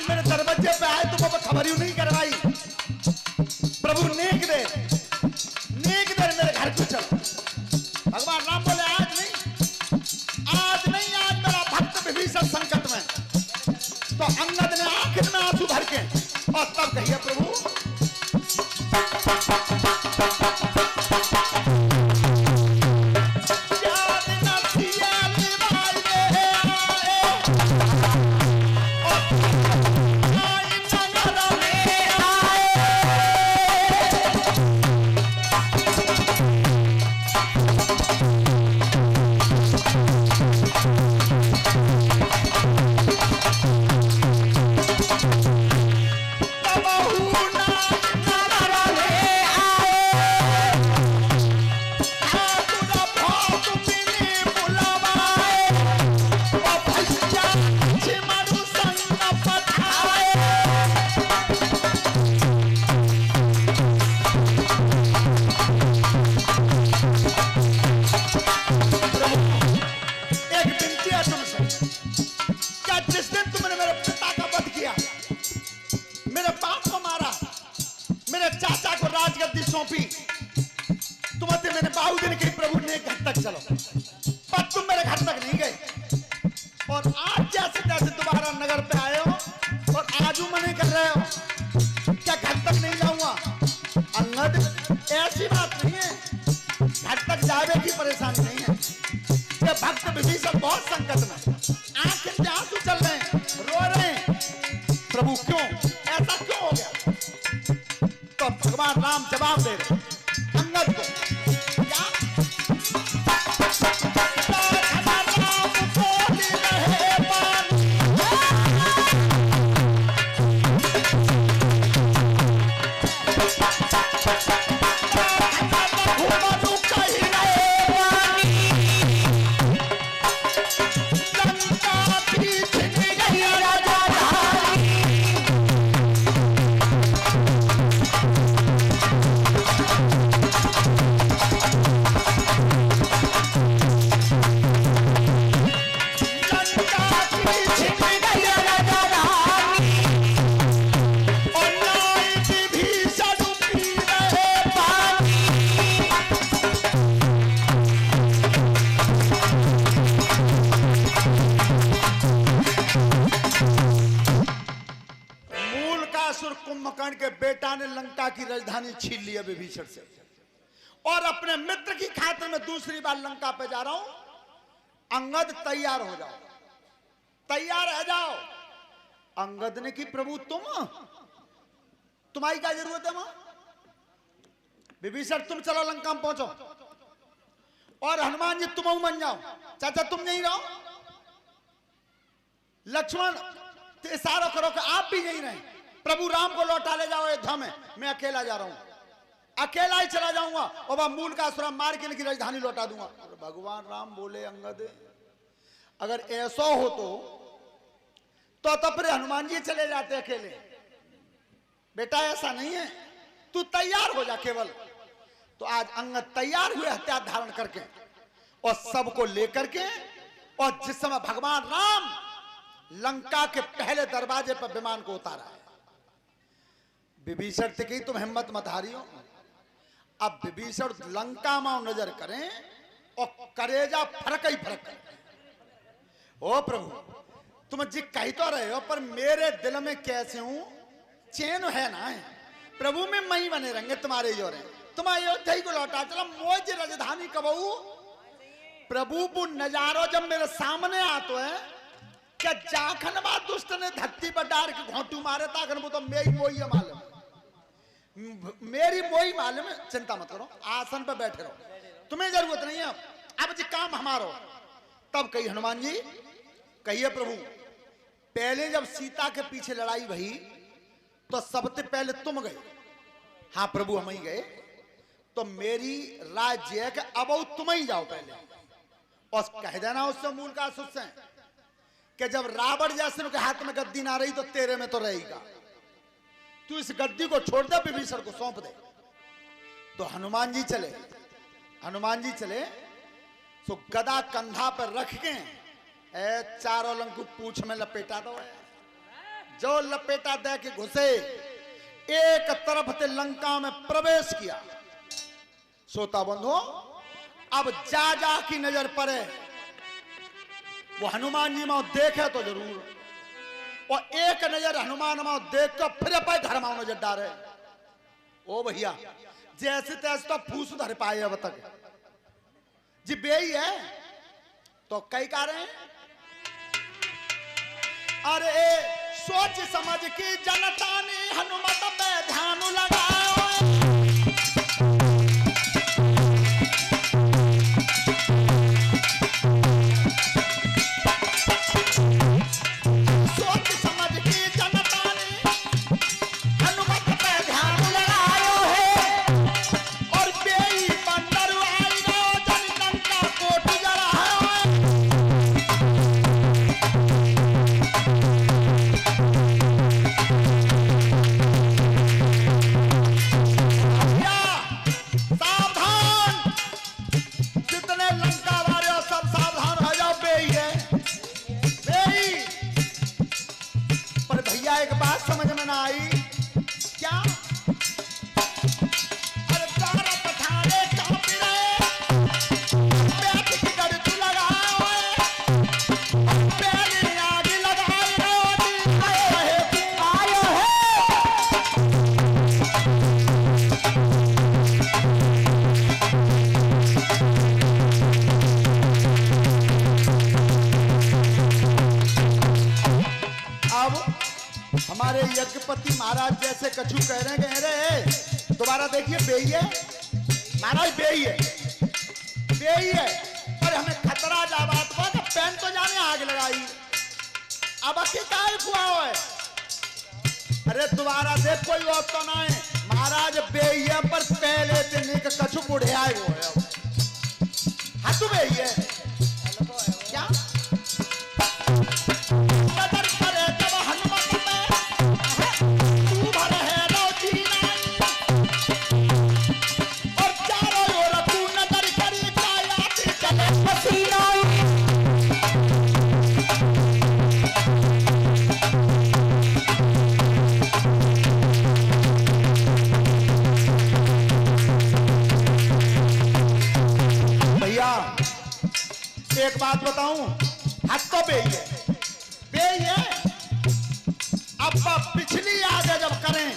आज मेरे दरवाजे पे आए तो खबर ही नहीं करवाई। प्रभु नेक दे मेरे घर को चल। भगवान राम बोले आज नहीं आज मेरा भक्त विभीषण संकट में। तो अंगद ने आखिर में आंसू भर के और तब कहिए प्रभु सौंपी तुम्हें मैंने बाहु दिन कही प्रभु ने घर तक चलो, पर तुम मेरे घर तक नहीं गए। और आज जैसे जैसे दोबारा नगर पे आए हो और आजू मने कर रहे हो क्या घर तक नहीं जाऊंगा। अंगद ऐसी बात नहीं है, घर तक जावे की परेशानी नहीं है। ये भक्त विभीषण बहुत संकट में, आंखें से आंसू चल रहे हैं, रो रहे हैं। प्रभु क्यों ऐसा क्यों हो गया? तो भगवान राम जवाब दे रहे अंगद को, क्या कुंभकर्ण के बेटा ने लंका की राजधानी छीन ली विभीषण से, और अपने मित्र की खातिर में दूसरी बार लंका पे जा रहा हूं। अंगद तैयार हो जाओ, तैयार रह जाओ। अंगद ने कि प्रभु तुम्हारी क्या जरूरत है? वहां विभीषण तुम चलो लंका में पहुंचो, और हनुमान जी तुम बन जाओ। चाचा तुम नहीं रहो, लक्ष्मण इशारा करो कि आप भी नहीं रहे। प्रभु राम को लौटा ले जाओ अयोध्या में, मैं अकेला जा रहा हूं, अकेला ही चला जाऊंगा और वह मूल का असुर मार के इनकी राजधानी लौटा दूंगा। भगवान राम बोले अंगद अगर ऐसा हो तो फिर हनुमान जी चले जाते अकेले। बेटा ऐसा नहीं है, तू तैयार हो जा केवल। तो आज अंगद तैयार हुए हथियार धारण करके और सबको लेकर के, और जिस समय भगवान राम लंका के पहले दरवाजे पर विमान को उतारा है। विभीषण से कही तुम हिम्मत मत हारियो। अब विभीषण लंका में नजर करें और करेजा फरक ही फरक करें। ओ प्रभु तुम जी कही तो रहे हो, पर मेरे दिल में कैसे हूं चैन है ना है। प्रभु में मई बने रहेंगे तुम्हारे जोरे, तुम अयोध्या को लौटा चलो मोज राजधानी कबू। प्रभु वो नजारो जब मेरे सामने आतो है क्या जाखन बात दुष्ट ने धरती पर डार के घोटू मारे ताकन वो तो मेरी मोई मालूम, मेरी मोई मालूम है। चिंता मत करो, आसन पर बैठे रहो, तुम्हें जरूरत नहीं है। अब जी काम हमारा। तब कही हनुमान जी कहिए प्रभु, पहले जब सीता के पीछे लड़ाई भई तो सबसे पहले तुम गए। हाँ प्रभु हम ही गए। तो मेरी राज्य है कि अब तुम ही जाओ पहले, और कह देना उससे मूल का सुख से कि जब रावण जैसे के हाथ में गद्दी ना रही तो तेरे में तो रहेगा। तू इस गद्दी को छोड़ दे, विभीषण को सौंप दे। तो हनुमान जी चले तो गदा कंधा पर रख के चारों लंग को पूंछ में लपेटा दो, जो लपेटा दे के घुसे, एक तरफ से लंका में प्रवेश किया। सोता बंधु, अब जा की नजर पड़े वो हनुमान जी में देखे तो जरूर, और एक नजर हनुमान में देख कर फिर पाए घर में नजर डारे। ओ भैया जैसे तैसे तो फूस धर पाए अब तक जी बेई है तो कई कारण है। अरे सोच समझ की जनता ने हनुमत में ध्यान लगाओ। सोच समझ की जनता ने हनुमत में ध्यान लगायो है, और बेई बंदर आई गयो जन लंका कोट जलायो है। एक बात समझ में ना आई क्या? अरे तारा पठारे कांप रहे, बैठ की गड़ तू लगाओ है, पहले आग लगाए रोटी आयो है। अब हमारे यज्ञपति महाराज जैसे कछु कह रहे हैं, दोबारा देखिए बेई है महाराज, बेई है, पर हमें खतरा जाबात हुआ कि पेन तो जाने आग लगाई, अब अखी काय हुआ है। अरे दोबारा देख कोई और तो ना है महाराज, बेई है पर पहले दिन एक कछु बुढ़े आए वो है। हाँ तू बेई है क्या? एक बात बताऊं, हाथ तो बेई है। अब पिछली आगे जब करें,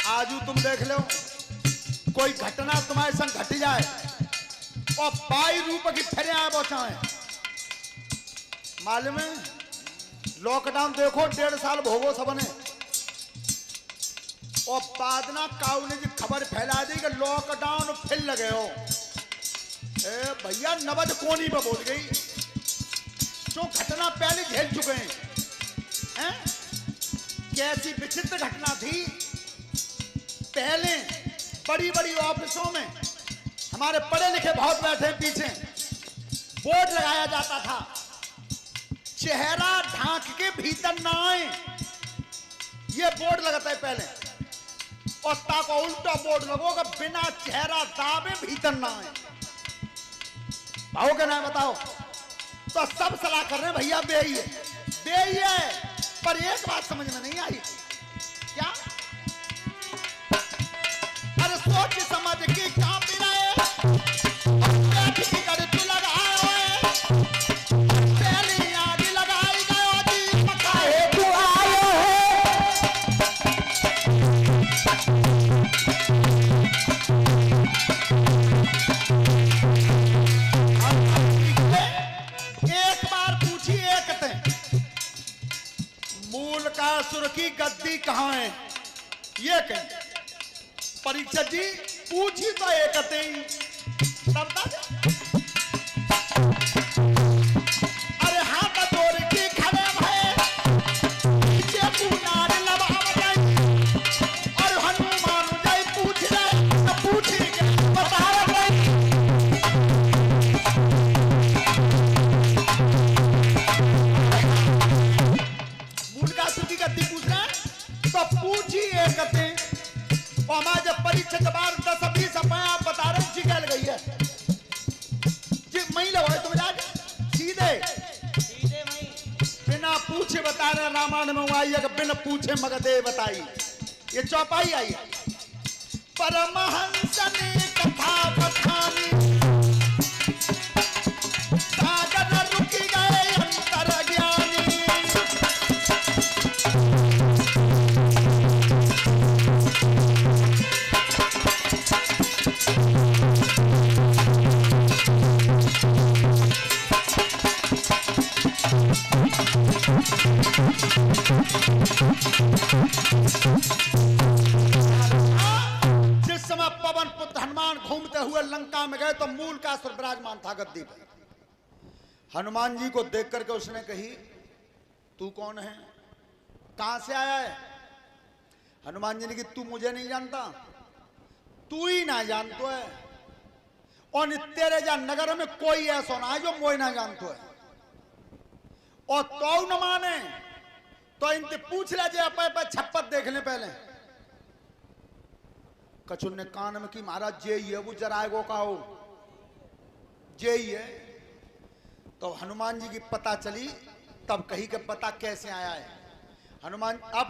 आजू तुम देख लो कोई घटना तुम्हारे संग घट जाए और 22 रूप की फिर आए बचाए। मालूम है लॉकडाउन देखो 1.5 साल भोगो सबने, और बाद ना काऊ ने जी खबर फैला दी कि लॉकडाउन फिर लगे हो। भैया नवज कोनी पे बोल गई, जो घटना पहले झेल चुके हैं। कैसी विचित्र घटना थी। पहले बड़ी बड़ी ऑफिसों में हमारे पढ़े लिखे बहुत बैठे पीछे, बोर्ड लगाया जाता था चेहरा ढांक के भीतर ना आए, ये बोर्ड लगता है पहले, और ताको उल्टा बोर्ड लगोगा बिना चेहरा दाबे भीतर ना आए। भाव के ना बताओ तो सब सलाह कर रहे हैं भैया बेई है, पर एक बात समझ में नहीं आई क्या? अरे सोच समझ के काम रहे, तू लगाओ है, पहले आग लगाई गयो जी पकाए तू आयो मूलकासुर की गद्दी कहां है ये कहें। परीक्षक जी पूछी तो एक अरे हाथ जोड़ के खड़े भय, नार लबाव और हनुमान जय पूछ रहे तो पूछी बता जब परीक्षा के बाद 10-20 आप बता रहे निकल गई है जी, मई लगाए तुम जाके सीधे बिना पूछे बता रहे रामायण में आई है कि बिन पूछे मगधे बताई। ये चौपाई आई है। परमहंस ने कथा बखानी, सागर रुकी गए अंतर्ज्ञानी। जिस समय पवन पुत्र हनुमान घूमते हुए लंका में गए तो मूल का असुर विराजमान था गद्दी पर। हनुमान जी को देख करके उसने कही, तू कौन है, कहां से आया है? हनुमान जी ने कहा, तू मुझे नहीं जानता, तू ही ना जानतो है, और तेरे जा नगर में कोई ऐसा ना है जो मोई ना जानतो है, और तो न माने तो इनसे पूछ ले जे पे छप्पत देख ले पहले। कछु ने कान में की महाराज जे ही है वो जराएगो का हो, जे ही है। तो हनुमान जी की पता चली, तब कही के पता कैसे आया है हनुमान। अब